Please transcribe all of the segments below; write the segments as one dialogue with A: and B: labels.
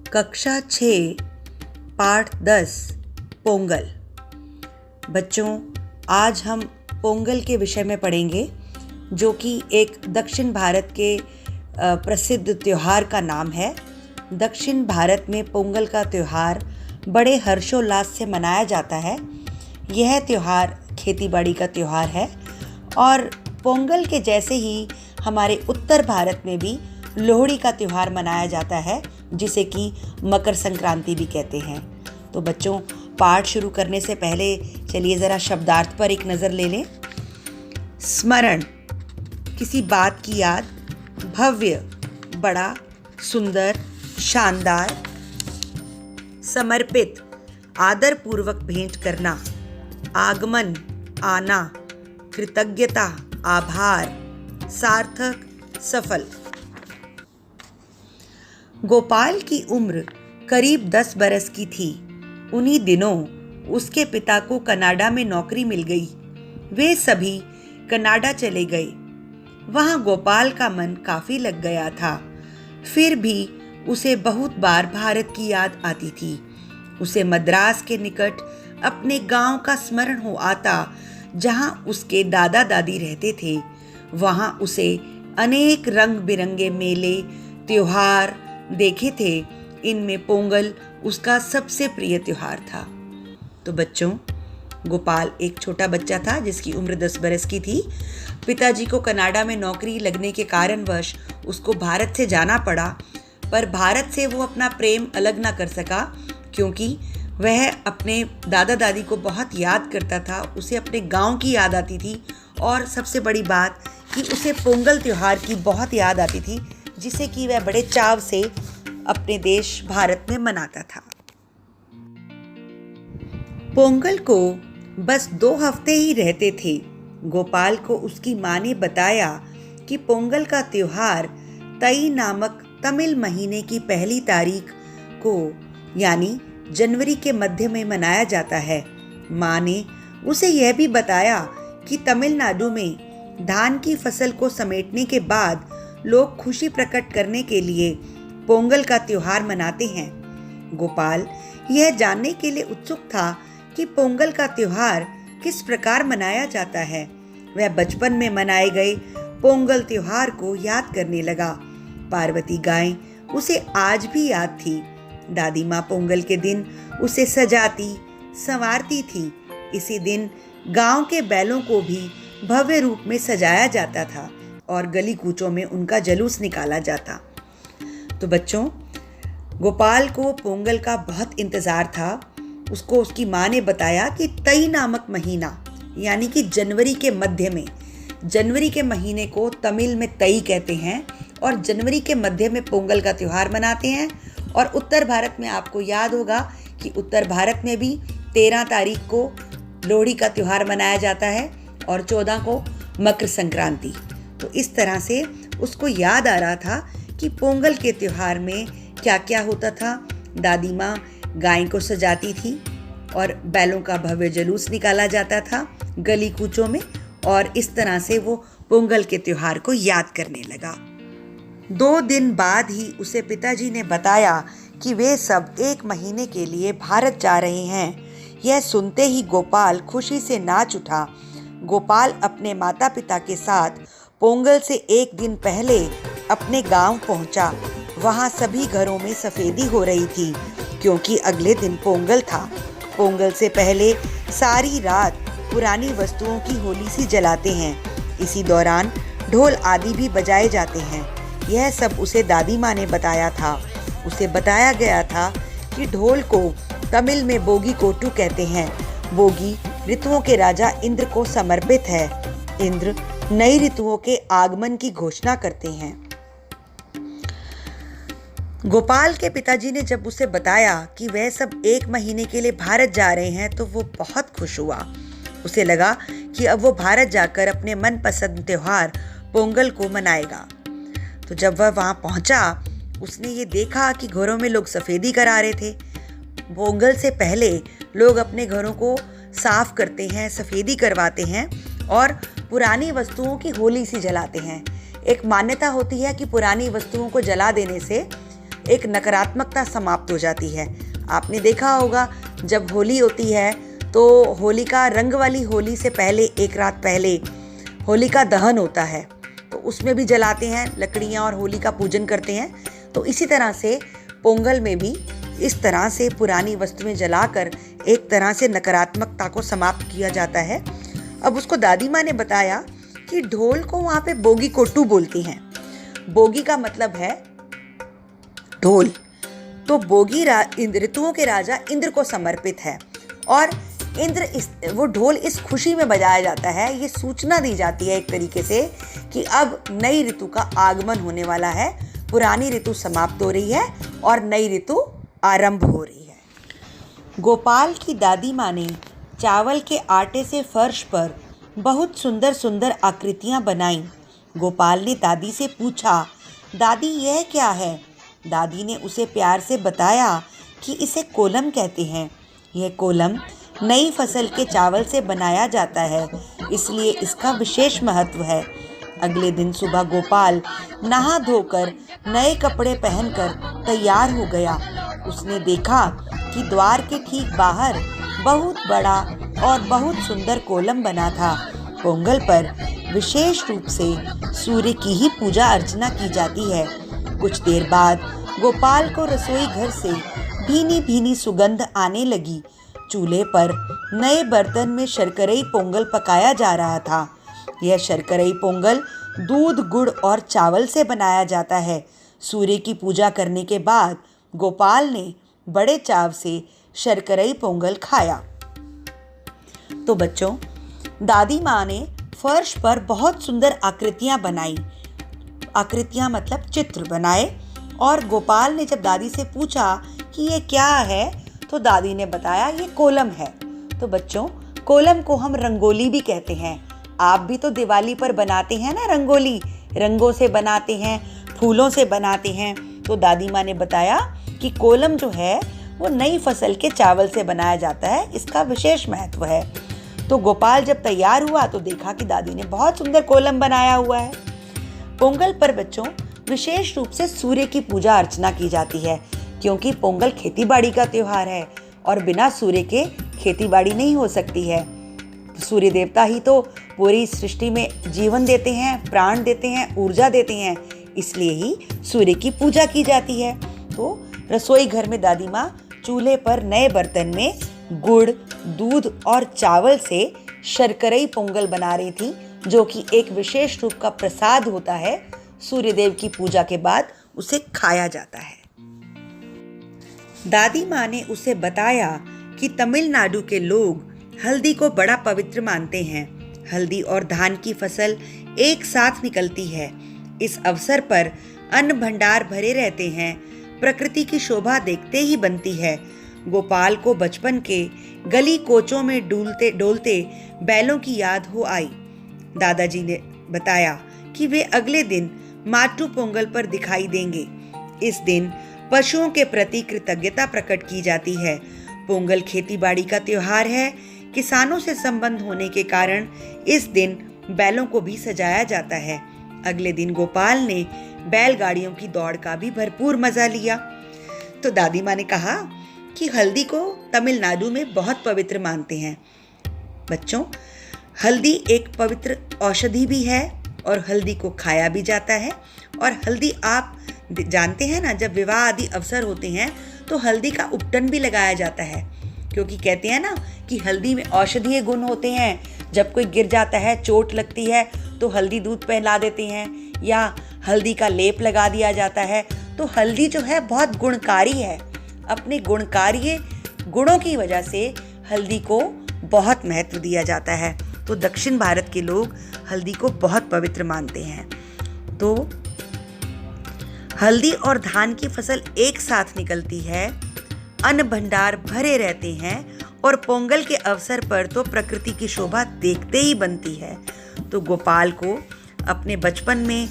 A: कक्षा 6 पाठ 10 पोंगल। बच्चों, आज हम पोंगल के विषय में पढ़ेंगे, जो कि एक दक्षिण भारत के प्रसिद्ध त्योहार का नाम है। दक्षिण भारत में पोंगल का त्यौहार बड़े हर्षोल्लास से मनाया जाता है। यह त्यौहार खेतीबाड़ी का त्यौहार है और पोंगल के जैसे ही हमारे उत्तर भारत में भी लोहड़ी का त्यौहार मनाया जाता है, जिसे कि मकर संक्रांति भी कहते हैं। तो बच्चों, पाठ शुरू करने से पहले चलिए ज़रा शब्दार्थ पर एक नज़र ले लें। स्मरण, किसी बात की याद। भव्य, बड़ा, सुंदर, शानदार। समर्पित, आदरपूर्वक भेंट करना। आगमन, आना। कृतज्ञता, आभार। सार्थक, सफल। गोपाल की उम्र करीब 10 बरस की थी। उन्हीं दिनों उसके पिता को कनाडा में नौकरी मिल गई। वे सभी कनाडा चले गए। वहां गोपाल का मन काफी लग गया था। फिर भी उसे बहुत बार भारत की याद आती थी। उसे मद्रास के निकट अपने गांव का स्मरण हो आता, जहां उसके दादा दादी रहते थे। वहां उसे अनेक रंग बिरंगे मेले, त्योहार देखे थे। इनमें पोंगल उसका सबसे प्रिय त्योहार था। तो बच्चों, गोपाल एक छोटा बच्चा था जिसकी उम्र 10 बरस की थी। पिताजी को कनाडा में नौकरी लगने के कारणवश उसको भारत से जाना पड़ा, पर भारत से वो अपना प्रेम अलग ना कर सका, क्योंकि वह अपने दादा दादी को बहुत याद करता था। उसे अपने गांव की याद आती थी और सबसे बड़ी बात कि उसे पोंगल त्योहार की बहुत याद आती थी, जिसे कि वह बड़े चाव से अपने देश भारत में मनाता था। पोंगल को बस 2 हफ्ते ही रहते थे। गोपाल को उसकी माँ ने बताया कि पोंगल का त्योहार तई नामक तमिल महीने की पहली तारीख को, यानी जनवरी के मध्य में मनाया जाता है। माँ ने उसे यह भी बताया कि तमिलनाडु में धान की फसल को समेटने के बाद लोग खुशी प्रकट करने के लिए पोंगल का त्योहार मनाते हैं। गोपाल यह जानने के लिए उत्सुक था कि पोंगल का त्योहार किस प्रकार मनाया जाता है। वह बचपन में मनाए गए पोंगल त्योहार को याद करने लगा। पार्वती गाय उसे आज भी याद थी। दादी माँ पोंगल के दिन उसे सजाती संवारती थी। इसी दिन गांव के बैलों को भी भव्य रूप में सजाया जाता था और गली कूचों में उनका जुलूस निकाला जाता। तो बच्चों, गोपाल को पोंगल का बहुत इंतज़ार था। उसको उसकी माँ ने बताया कि तई नामक महीना, यानी कि जनवरी के मध्य में, जनवरी के महीने को तमिल में तई कहते हैं और जनवरी के मध्य में पोंगल का त्यौहार मनाते हैं। और उत्तर भारत में आपको याद होगा कि उत्तर भारत में भी 13 तारीख को लोहड़ी का त्यौहार मनाया जाता है और 14 को मकर संक्रांति। तो इस तरह से उसको याद आ रहा था कि पोंगल के त्यौहार में क्या क्या होता था। दादी माँ गाय को सजाती थी और बैलों का भव्य जुलूस निकाला जाता था गली कूचों में, और इस तरह से वो पोंगल के त्यौहार को याद करने लगा। 2 दिन बाद ही उसे पिताजी ने बताया कि वे सब 1 महीने के लिए भारत जा रहे हैं। यह सुनते ही गोपाल खुशी से नाच उठा। गोपाल अपने माता पिता के साथ पोंगल से 1 दिन पहले अपने गांव पहुंचा। वहां सभी घरों में सफेदी हो रही थी, क्योंकि अगले दिन पोंगल था। पोंगल से पहले सारी रात पुरानी वस्तुओं की होली सी जलाते हैं। इसी दौरान ढोल आदि भी बजाए जाते हैं। यह सब उसे दादी माँ ने बताया था। उसे बताया गया था कि ढोल को तमिल में बोगी कोटू कहते हैं। बोगी ऋतुओं के राजा इंद्र को समर्पित है। इंद्र नई ऋतुओं के आगमन की घोषणा करते हैं। गोपाल के पिताजी ने जब उसे बताया कि वह सब 1 महीने के लिए भारत जा रहे हैं, तो वो बहुत खुश हुआ। उसे लगा कि अब वो भारत जाकर अपने मनपसंद त्योहार पोंगल को मनाएगा। तो जब वह वहाँ पहुँचा, उसने ये देखा कि घरों में लोग सफ़ेदी करा रहे थे। पोंगल से पहले लोग अपने घरों को साफ करते हैं, सफ़ेदी करवाते हैं और पुरानी वस्तुओं की होली सी जलाते हैं। एक मान्यता होती है कि पुरानी वस्तुओं को जला देने से एक नकारात्मकता समाप्त हो जाती है। आपने देखा होगा जब होली होती है तो होलिका रंग वाली होली से पहले एक रात पहले होलिका दहन होता है, तो उसमें भी जलाते हैं लकड़ियाँ और होली का पूजन करते हैं। तो इसी तरह से पोंगल में भी इस तरह से पुरानी वस्तुएं जलाकर एक तरह से नकारात्मकता को समाप्त किया जाता है। अब उसको दादी माँ ने बताया कि ढोल को वहाँ पे बोगी कोट्टू बोलती हैं। बोगी का मतलब है ढोल। तो बोगी ऋतुओं के राजा इंद्र को समर्पित है और वो ढोल इस खुशी में बजाया जाता है, ये सूचना दी जाती है एक तरीके से कि अब नई ऋतु का आगमन होने वाला है, पुरानी ऋतु समाप्त हो रही है और नई ऋतु आरंभ हो रही है। गोपाल की दादी माँ ने चावल के आटे से फर्श पर बहुत सुंदर सुंदर आकृतियाँ बनाईं। गोपाल ने दादी से पूछा, दादी यह क्या है? दादी ने उसे प्यार से बताया कि इसे कोलम कहते हैं। यह कोलम नई फसल के चावल से बनाया जाता है, इसलिए इसका विशेष महत्व है। अगले दिन सुबह गोपाल नहा धोकर नए कपड़े पहनकर तैयार हो गया। उसने देखा कि द्वार के ठीक बाहर बहुत बड़ा और बहुत सुंदर कोलम बना था। पोंगल पर विशेष रूप से सूर्य की ही पूजा अर्चना की जाती है। कुछ देर बाद गोपाल को रसोई घर से भीनी भीनी सुगंध आने लगी। चूल्हे पर नए बर्तन में शर्करई पोंगल पकाया जा रहा था। यह शर्करई पोंगल दूध, गुड़ और चावल से बनाया जाता है। सूर्य की पूजा करने के बाद गोपाल ने बड़े चाव से शर्करई पोंगल खाया। तो बच्चों, दादी माँ ने फर्श पर बहुत सुंदर आकृतियाँ बनाई। आकृतियाँ मतलब चित्र बनाए। और गोपाल ने जब दादी से पूछा कि ये क्या है, तो दादी ने बताया ये कोलम है। तो बच्चों, कोलम को हम रंगोली भी कहते हैं। आप भी तो दिवाली पर बनाते हैं ना रंगोली, रंगों से बनाते हैं, फूलों से बनाते हैं। तो दादी माँ ने बताया कि कोलम जो है वो नई फसल के चावल से बनाया जाता है, इसका विशेष महत्व है। तो गोपाल जब तैयार हुआ तो देखा कि दादी ने बहुत सुंदर कोलम बनाया हुआ है। पोंगल पर बच्चों विशेष रूप से सूर्य की पूजा अर्चना की जाती है, क्योंकि पोंगल खेतीबाड़ी का त्योहार है और बिना सूर्य के खेतीबाड़ी नहीं हो सकती है। सूर्य देवता ही तो पूरी सृष्टि में जीवन देते हैं, प्राण देते हैं, ऊर्जा देते हैं, इसलिए ही सूर्य की पूजा की जाती है। तो रसोई घर में दादी माँ चूल्हे पर नए बर्तन में गुड़, दूध और चावल से शर्करई पोंगल बना रही थी, जो कि एक विशेष रूप का प्रसाद होता है। सूर्यदेव की पूजा के बाद उसे खाया जाता है। दादी माँ ने उसे बताया कि तमिलनाडु के लोग हल्दी को बड़ा पवित्र मानते हैं। हल्दी और धान की फसल एक साथ निकलती है। इस अवसर पर अन्न भंडार भरे रहते हैं। प्रकृति की शोभा देखते ही बनती है। गोपाल को बचपन के गली कोचों में डोलते बैलों की याद हो आई। दादाजी ने बताया कि वे अगले दिन माटू पोंगल पर दिखाई देंगे। इस दिन पशुओं के प्रति कृतज्ञता प्रकट की जाती है। पोंगल खेतीबाड़ी का त्योहार है। किसानों से संबंध होने के कारण इस दिन बैलों को भी सजाया जाता है। अगले दिन गोपाल ने बैलगाड़ियों की दौड़ का भी भरपूर मजा लिया। तो दादी माँ ने कहा कि हल्दी को तमिलनाडु में बहुत पवित्र मानते हैं। बच्चों, हल्दी एक पवित्र औषधि भी है और हल्दी को खाया भी जाता है। और हल्दी आप जानते हैं ना, जब विवाह आदि अवसर होते हैं तो हल्दी का उपटन भी लगाया जाता है, क्योंकि कहते हैं ना कि हल्दी में औषधीय गुण होते हैं। जब कोई गिर जाता है, चोट लगती है, तो हल्दी दूध पिला देते हैं या हल्दी का लेप लगा दिया जाता है। तो हल्दी जो है बहुत गुणकारी है। अपने गुणकारी गुणों की वजह से हल्दी को बहुत महत्व दिया जाता है। तो दक्षिण भारत के लोग हल्दी को बहुत पवित्र मानते हैं। तो हल्दी और धान की फसल एक साथ निकलती है, अन्न भंडार भरे रहते हैं और पोंगल के अवसर पर तो प्रकृति की शोभा देखते ही बनती है। तो गोपाल को अपने बचपन में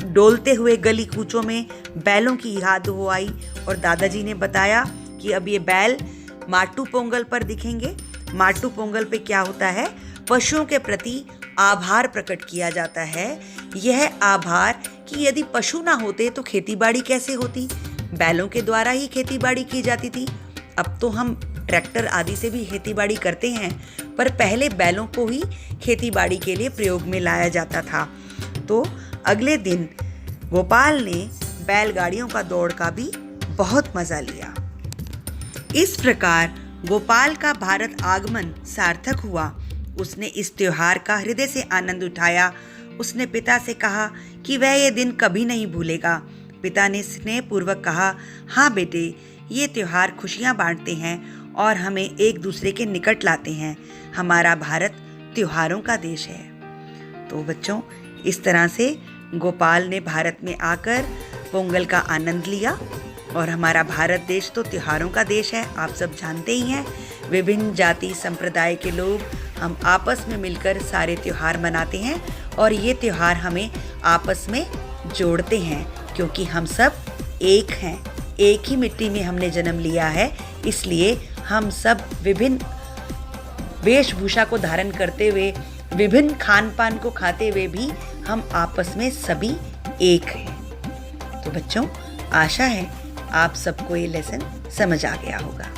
A: डोलते हुए गली कूचों में बैलों की याद हो आई और दादाजी ने बताया कि अब ये बैल माटू पोंगल पर दिखेंगे। माटू पोंगल पे क्या होता है, पशुओं के प्रति आभार प्रकट किया जाता है। यह आभार कि यदि पशु ना होते तो खेतीबाड़ी कैसे होती, बैलों के द्वारा ही खेती बाड़ी की जाती थी। अब तो हम ट्रैक्टर आदि से भी खेती बाड़ी करते हैं, पर पहले बैलों को ही खेती बाड़ी के लिए प्रयोग में लाया जाता था। तो अगले दिन गोपाल ने बैलगाड़ियों का दौड़ का भी बहुत मजा लिया। इस प्रकार गोपाल का भारत आगमन सार्थक हुआ। उसने इस त्योहार का हृदय से आनंद उठाया। उसने पिता से कहा कि वह ये दिन कभी नहीं भूलेगा। पिता ने स्नेहपूर्वक कहा, हाँ बेटे, ये त्योहार खुशियाँ बांटते हैं और हमें एक दूसरे के निकट लाते हैं। हमारा भारत त्योहारों का देश है। तो बच्चों, इस तरह से गोपाल ने भारत में आकर पोंगल का आनंद लिया। और हमारा भारत देश तो त्योहारों का देश है, आप सब जानते ही हैं। विभिन्न जाति संप्रदाय के लोग हम आपस में मिलकर सारे त्योहार मनाते हैं और ये त्योहार हमें आपस में जोड़ते हैं, क्योंकि हम सब एक हैं। एक ही मिट्टी में हमने जन्म लिया है, इसलिए हम सब विभिन्न वेशभूषा को धारण करते हुए, विभिन्न खान पान को खाते हुए भी हम आपस में सभी एक हैं। तो बच्चों, आशा है आप सबको ये लेसन समझ आ गया होगा।